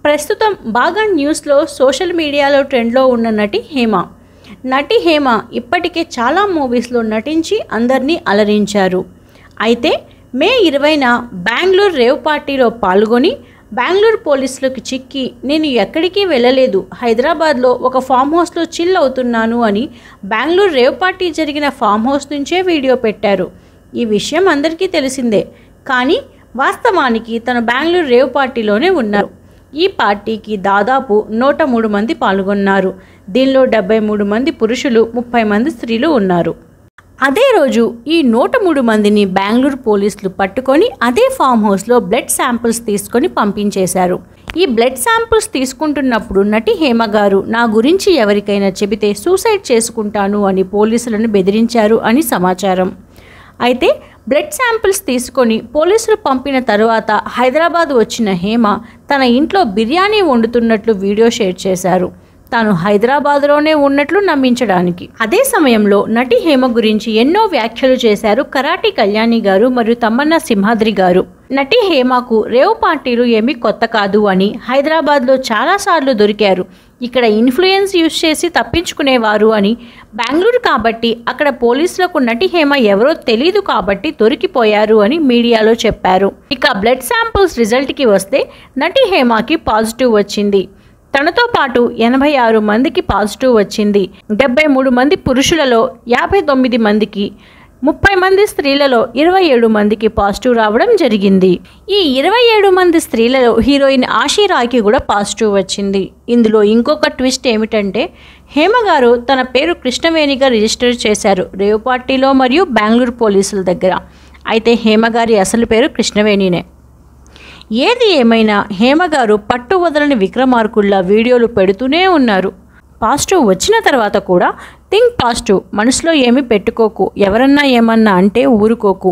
ప్రస్తుతం బాగా న్యూస్లో సోషల్ మీడియాలో ట్రెండ్లో ఉన్న నటి హేమ. నటి హేమ ఇప్పటికే చాలా మూవీస్లో నటించి అందరినీ అలరించారు. అయితే మే 20న బెంగళూరు రేవ్ పార్టీలో పాల్గొని బెంగళూరు పోలీసులకు చిక్కి నేను ఎక్కడికి వెళ్ళలేదు, హైదరాబాద్లో ఒక ఫామ్ హౌస్లో చిల్ అవుతున్నాను అని బెంగళూరు రేవ్ పార్టీ జరిగిన ఫామ్ హౌస్ నుంచే వీడియో పెట్టారు. ఈ విషయం అందరికీ తెలిసిందే. కానీ వాస్తవానికి తను బెంగళూరు రేవ్ పార్టీలోనే ఉన్నారు. ఈ పార్టీకి దాదాపు 103 మంది పాల్గొన్నారు. దీనిలో 73 మంది పురుషులు, 30 మంది స్త్రీలు ఉన్నారు. అదే రోజు ఈ 103 మందిని బెంగళూరు పోలీసులు పట్టుకొని అదే ఫామ్ హౌస్లో బ్లడ్ శాంపిల్స్ తీసుకొని పంపించేశారు. ఈ బ్లడ్ శాంపిల్స్ తీసుకుంటున్నప్పుడు నటి హేమ గారు నా గురించి ఎవరికైనా చెబితే సూసైడ్ చేసుకుంటాను అని పోలీసులను బెదిరించారు అని సమాచారం. అయితే బ్లడ్ శాంపిల్స్ తీసుకొని పోలీసులు పంపిన తర్వాత హైదరాబాద్ వచ్చిన హేమ తన ఇంట్లో బిర్యానీ వండుతున్నట్లు వీడియో షేర్ చేశారు. తాను హైదరాబాద్లోనే ఉన్నట్లు నమ్మించడానికి. అదే సమయంలో నటి హేమ గురించి ఎన్నో వ్యాఖ్యలు చేశారు కరాటి కళ్యాణి గారు మరియు తమ్మన్న సింహాద్రి గారు. నటి హేమకు రేవ్ పార్టీలు ఏమీ కొత్త కాదు అని, హైదరాబాద్లో చాలాసార్లు దొరికారు, ఇక్కడ ఇన్ఫ్లుయెన్స్ యూజ్ చేసి తప్పించుకునేవారు అని, బెంగళూరు కాబట్టి అక్కడ పోలీసులకు నటి హేమ ఎవరో తెలీదు కాబట్టి దొరికిపోయారు అని మీడియాలో చెప్పారు. ఇక బ్లడ్ శాంపిల్స్ రిజల్ట్కి వస్తే నటి హేమకి పాజిటివ్ వచ్చింది. తనతో పాటు 86 మందికి పాజిటివ్ వచ్చింది. 73 మంది పురుషులలో 59 మందికి, 30 మంది స్త్రీలలో 27 మందికి పాజిటివ్ రావడం జరిగింది. ఈ 27 మంది స్త్రీలలో హీరోయిన్ ఆషిరాకి కూడా పాజిటివ్ వచ్చింది. ఇందులో ఇంకొక ట్విస్ట్ ఏమిటంటే హేమ గారు తన పేరు కృష్ణవేణిగా రిజిస్టర్ చేశారు రేవ్ పార్టీలో మరియు బెంగళూరు పోలీసుల దగ్గర. అయితే హేమ గారి అసలు పేరు కృష్ణవేణినే. ఏది ఏమైనా హేమ గారు పట్టు వదలని విక్రమార్కుల్లా వీడియోలు పెడుతూనే ఉన్నారు. పాజిటివ్ వచ్చిన తర్వాత కూడా థింక్ పాజిటివ్, మనసులో ఏమీ పెట్టుకోకు, ఎవరన్నా ఏమన్నా అంటే ఊరుకోకు,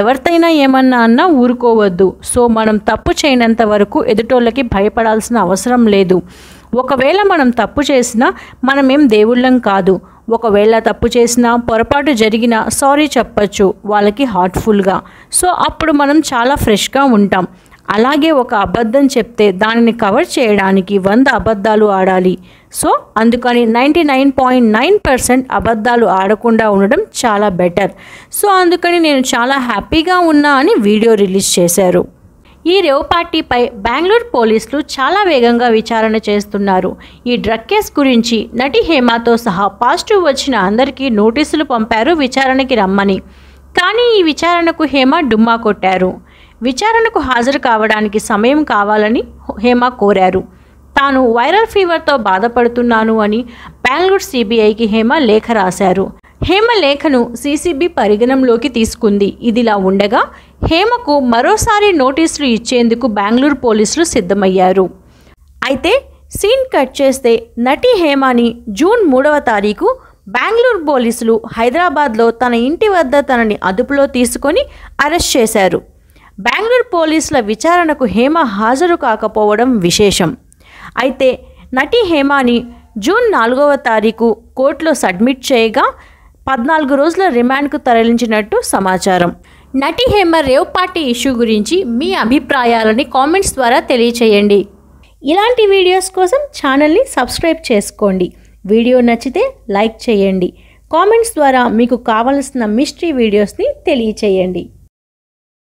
ఎవరితైనా ఏమన్నా అన్నా ఊరుకోవద్దు. సో మనం తప్పు చేయనంత వరకు ఎదుటోళ్ళకి భయపడాల్సిన అవసరం లేదు. ఒకవేళ మనం తప్పు చేసినా మనమేం దేవుళ్ళం కాదు. ఒకవేళ తప్పు చేసినా పొరపాటు జరిగినా సారీ చెప్పచ్చు వాళ్ళకి హార్ట్ఫుల్గా. సో అప్పుడు మనం చాలా ఫ్రెష్గా ఉంటాం. అలాగే ఒక అబద్ధం చెప్తే దానిని కవర్ చేయడానికి 100 అబద్ధాలు ఆడాలి. సో అందుకని 99.9% అబద్ధాలు ఆడకుండా ఉండడం చాలా బెటర్. సో అందుకని నేను చాలా హ్యాపీగా ఉన్నా అని వీడియో రిలీజ్ చేశారు. ఈ రేవ్ పార్టీపై బెంగళూరు పోలీసులు చాలా వేగంగా విచారణ చేస్తున్నారు. ఈ డ్రగ్ కేసు గురించి నటి హేమతో సహా పాజిటివ్ వచ్చిన అందరికీ నోటీసులు పంపారు విచారణకి రమ్మని. కానీ ఈ విచారణకు హేమ డుమ్మా కొట్టారు. విచారణకు హాజరు కావడానికి సమయం కావాలని హేమ కోరారు. తాను వైరల్ ఫీవర్తో బాధపడుతున్నాను అని బెంగళూరు సిబిఐకి హేమ లేఖ రాశారు. హేమ లేఖను సిసిబి పరిగణంలోకి తీసుకుంది. ఇదిలా ఉండగా హేమకు మరోసారి నోటీసులు ఇచ్చేందుకు బెంగళూరు పోలీసులు సిద్ధమయ్యారు. అయితే సీన్ కట్ చేస్తే నటి హేమని జూన్ 3వ తారీఖు బెంగళూరు పోలీసులు హైదరాబాద్లో తన ఇంటి వద్ద తనని అదుపులో తీసుకొని అరెస్ట్ చేశారు. బెంగళూరు పోలీసుల విచారణకు హేమ హాజరు కాకపోవడం విశేషం. అయితే నటి హేమని జూన్ 4వ తారీఖు కోర్టులో సబ్మిట్ చేయగా 14 రోజుల రిమాండ్కు తరలించినట్టు సమాచారం. నటి హేమ రేవ్ పార్టీ ఇష్యూ గురించి మీ అభిప్రాయాలని కామెంట్స్ ద్వారా తెలియచేయండి. ఇలాంటి వీడియోస్ కోసం ఛానల్ని సబ్స్క్రైబ్ చేసుకోండి. వీడియో నచ్చితే లైక్ చేయండి. కామెంట్స్ ద్వారా మీకు కావలసిన మిస్టరీ వీడియోస్ని తెలియచేయండి.